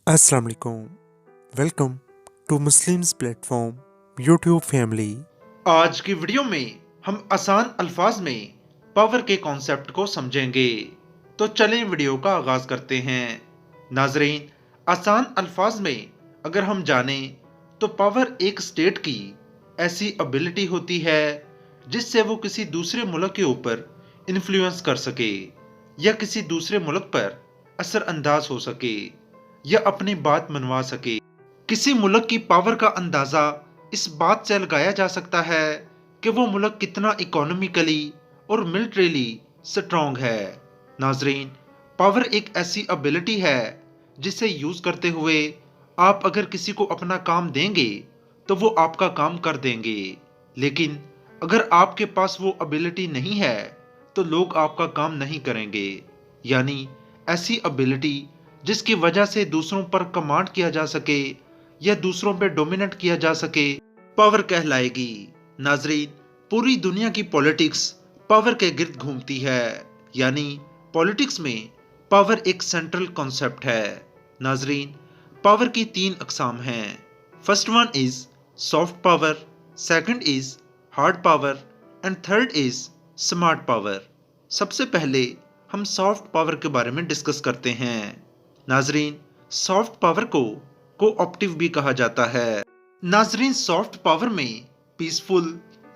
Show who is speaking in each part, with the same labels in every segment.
Speaker 1: अस्सलाम वालेकुम। Welcome to Muslims platform YouTube family.
Speaker 2: आज की वीडियो में हम आसान अल्फाज में पावर के कॉन्सेप्ट को समझेंगे। तो चलें वीडियो का आगाज करते हैं। नाजरीन, आसान अल्फाज में अगर हम जानें तो पावर एक स्टेट की ऐसी एबिलिटी होती है जिससे वो किसी दूसरे मुल्क के ऊपर इन्फ्लुएंस कर सके या किसी दूसरे मुल्क पर असरअंदाज हो सके या अपनी बात मनवा सके। किसी मुल्क की पावर का अंदाजा इस बात से लगाया जा सकता है कि वो मुल्क कितना इकोनॉमिकली और मिलिट्रीली स्ट्रॉन्ग है। नाजरीन, पावर एक ऐसी एबिलिटी है जिसे यूज करते हुए आप अगर किसी को अपना काम देंगे तो वो आपका काम कर देंगे, लेकिन अगर आपके पास वो एबिलिटी नहीं है तो लोग आपका काम नहीं करेंगे। यानी ऐसी एबिलिटी जिसकी वजह से दूसरों पर कमांड किया जा सके या दूसरों पे डोमिनेट किया जा सके, पावर कहलाएगी। नाजरीन, पूरी दुनिया की पॉलिटिक्स पावर के गिर्द घूमती है, यानी पॉलिटिक्स में पावर एक सेंट्रल कॉन्सेप्ट है। नाजरीन, पावर की तीन अकसाम हैं। First one is soft power, second is hard power and third is smart power. सबसे पहले हम सॉफ्ट पावर के बारे में डिस्कस करते हैं। नाजरीन, सॉफ्ट पावर को कोऑप्टिव भी कहा जाता है। नाजरीन, सॉफ्ट पावर में पीसफुल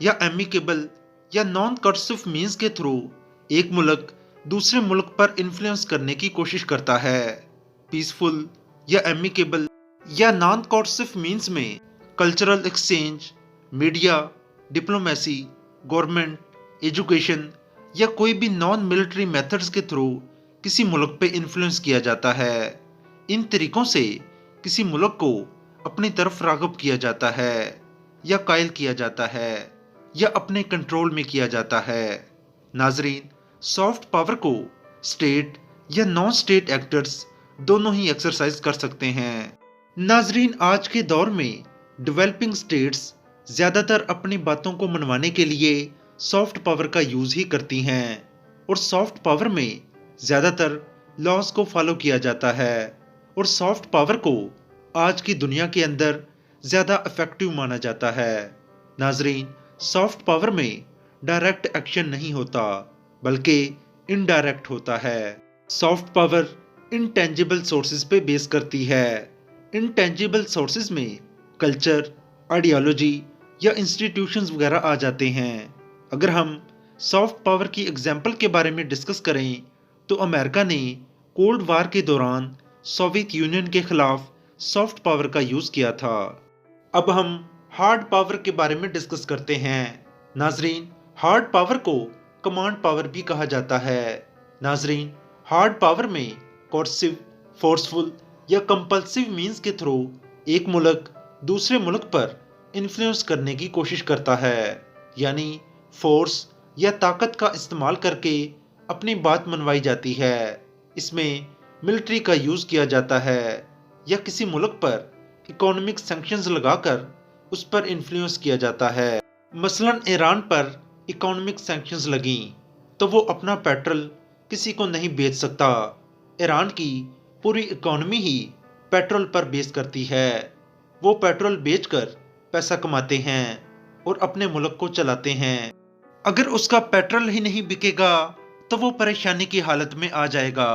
Speaker 2: या एमिकेबल या नॉन कर्सिव मींस के थ्रू एक मुल्क दूसरे मुल्क पर इन्फ्लुएंस करने की कोशिश करता है। पीसफुल या एमिकेबल या नॉन कर्सिव मींस में cultural exchange, media, diplomacy, government, education या कोई भी नॉन मिलिट्री मेथड्स के थ्रू किसी मुल्क पे इन्फ्लुएंस किया जाता है। इन तरीकों से किसी मुल्क को अपनी तरफ राग़िब किया जाता है या कायल किया जाता है या अपने कंट्रोल में किया जाता है। नाजरीन, सॉफ्ट पावर को स्टेट या नॉन स्टेट एक्टर्स दोनों ही एक्सरसाइज कर सकते हैं। नाजरीन, आज के दौर में डेवलपिंग स्टेट्स ज्यादातर अपनी बातों को मनवाने के लिए सॉफ्ट पावर का यूज ही करती हैं और सॉफ्ट पावर में ज्यादातर लॉज को फॉलो किया जाता है और सॉफ्ट पावर को आज की दुनिया के अंदर ज्यादा इफेक्टिव माना जाता है। नाजरीन, सॉफ्ट पावर में डायरेक्ट एक्शन नहीं होता बल्कि इनडायरेक्ट होता है। सॉफ्ट पावर इनटेंजिबल सोर्सेज पे बेस करती है। इनटेंजिबल सोर्सेज में कल्चर, आइडियोलॉजी या इंस्टीट्यूशंस वगैरह आ जाते हैं। अगर हम सॉफ्ट पावर की एग्जाम्पल के बारे में डिस्कस करें तो अमेरिका ने कोल्ड वार के दौरान सोवियत यूनियन के खिलाफ सॉफ्ट पावर का यूज किया था। अब हम हार्ड पावर के बारे में डिस्कस करते हैं। नाजरीन, हार्ड पावर को कमांड पावर भी कहा जाता है। नाजरीन, हार्ड पावर में कोर्सिव, फोर्सफुल या कंपल्सिव मींस के थ्रू एक मुल्क दूसरे मुल्क पर इन्फ्लुएंस करने की कोशिश करता है, यानी फोर्स या ताकत का इस्तेमाल करके अपनी बात मनवाई जाती है। इसमें मिलिट्री का यूज किया जाता है या किसी मुल्क पर इकोनॉमिक सैंक्शंस लगाकर उस पर इन्फ्लुएंस किया जाता है। मसलन ईरान पर इकोनॉमिक सैंक्शंस लगी तो वो अपना पेट्रोल किसी को नहीं बेच सकता। ईरान की पूरी इकोनॉमी ही पेट्रोल पर बेस करती है। वो पेट्रोल बेचकर पैसा कमाते हैं और अपने मुल्क को चलाते हैं। अगर उसका पेट्रोल ही नहीं बिकेगा तो वो परेशानी की हालत में आ जाएगा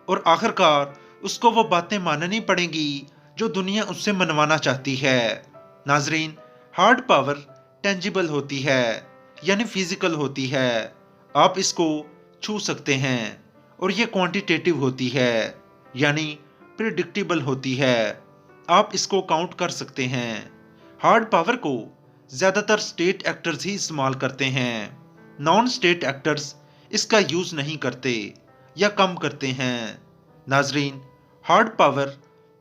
Speaker 2: और आखिरकार उसको वो बातें माननी पड़ेंगी जो दुनिया उससे मनवाना चाहती है। नाजरीन, हार्ड पावर टेंजिबल होती है, यानी फिजिकल होती है। आप इसको छू सकते हैं और ये क्वांटिटेटिव होती है, यानी प्रिडिक्टेबल होती है। आप इसको काउंट कर सकते हैं। हार्ड पावर को ज्यादातर स्टेट एक्टर्स ही इस्तेमाल करते हैं। नॉन स्टेट एक्टर्स इसका यूज नहीं करते या कम करते हैं। नाजरीन, hard power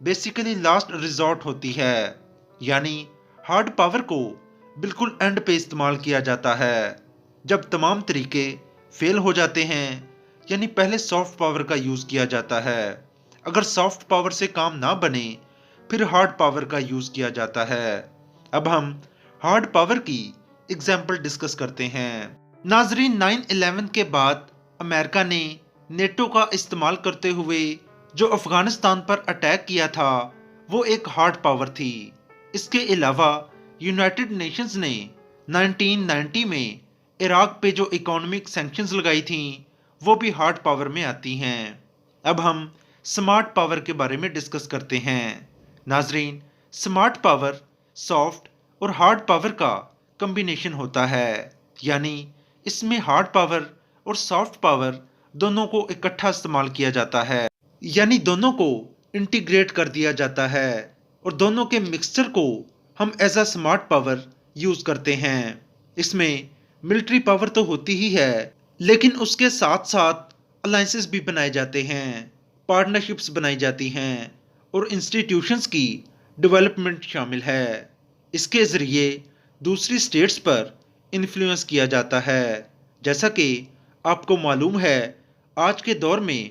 Speaker 2: basically last resort होती है, यानी हार्ड पावर को बिल्कुल एंड पे इस्तेमाल किया जाता है जब तमाम तरीके फेल हो जाते हैं, यानी पहले सॉफ्ट पावर का यूज किया जाता है। अगर सॉफ्ट पावर से काम ना बने फिर हार्ड पावर का यूज किया जाता है। अब हम हार्ड पावर की एग्जाम्पल डिस्कस करते हैं। नाजरीन, 9/11 के बाद अमेरिका ने नेटो का इस्तेमाल करते हुए جو افغانستان پر اٹیک کیا تھا وہ ایک ہارڈ پاور تھی۔ اس کے علاوہ یونائٹڈ نیشنز نے 1990 میں عراق پہ جو اکانومک سینکشنز لگائی تھیں وہ بھی ہارڈ پاور میں آتی ہیں۔ اب ہم سمارٹ پاور کے بارے میں ڈسکس کرتے ہیں۔ ناظرین، سمارٹ پاور سافٹ اور ہارڈ پاور کا کمبینیشن ہوتا ہے، یعنی اس میں ہارڈ پاور اور سافٹ پاور دونوں کو اکٹھا استعمال کیا جاتا ہے، یعنی دونوں کو انٹیگریٹ کر دیا جاتا ہے اور دونوں کے مکسچر کو ہم as a smart power use کرتے ہیں۔ اس میں ملٹری پاور تو ہوتی ہی ہے، لیکن اس کے ساتھ ساتھ الائنسز بھی بنائے جاتے ہیں، پارٹنرشپس بنائی جاتی ہیں اور انسٹیٹیوشنز کی ڈیولپمنٹ شامل ہے۔ اس کے ذریعے دوسری اسٹیٹس پر انفلوئنس کیا جاتا ہے۔ جیسا کہ آپ کو معلوم ہے، آج کے دور میں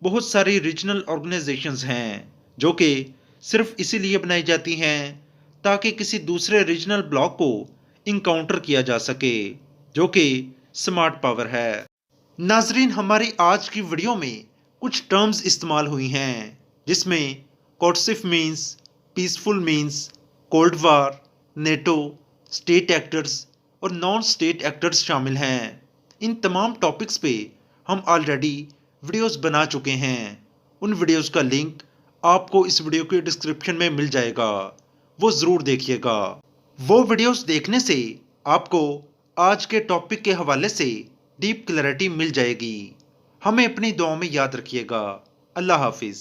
Speaker 2: بہت ساری ریجنل آرگنائزیشنز ہیں جو کہ صرف اسی لیے بنائی جاتی ہیں تاکہ کسی دوسرے ریجنل بلاک کو انکاؤنٹر کیا جا سکے، جو کہ سمارٹ پاور ہے۔ ناظرین، ہماری آج کی ویڈیو میں کچھ ٹرمز استعمال ہوئی ہیں جس میں کوٹسف means, peaceful means, cold war, NATO, state actors اور نان اسٹیٹ ایکٹرز شامل ہیں۔ ان تمام ٹاپکس پہ ہم آلریڈی ویڈیوز بنا چکے ہیں۔ ان ویڈیوز کا لنک آپ کو اس ویڈیو کے ڈسکرپشن میں مل جائے گا، وہ ضرور دیکھیے گا۔ وہ ویڈیوز دیکھنے سے آپ کو آج کے ٹاپک کے حوالے سے ڈیپ کلیئرٹی مل جائے گی۔ ہمیں اپنی دعاؤں میں یاد رکھیے گا۔ اللہ حافظ۔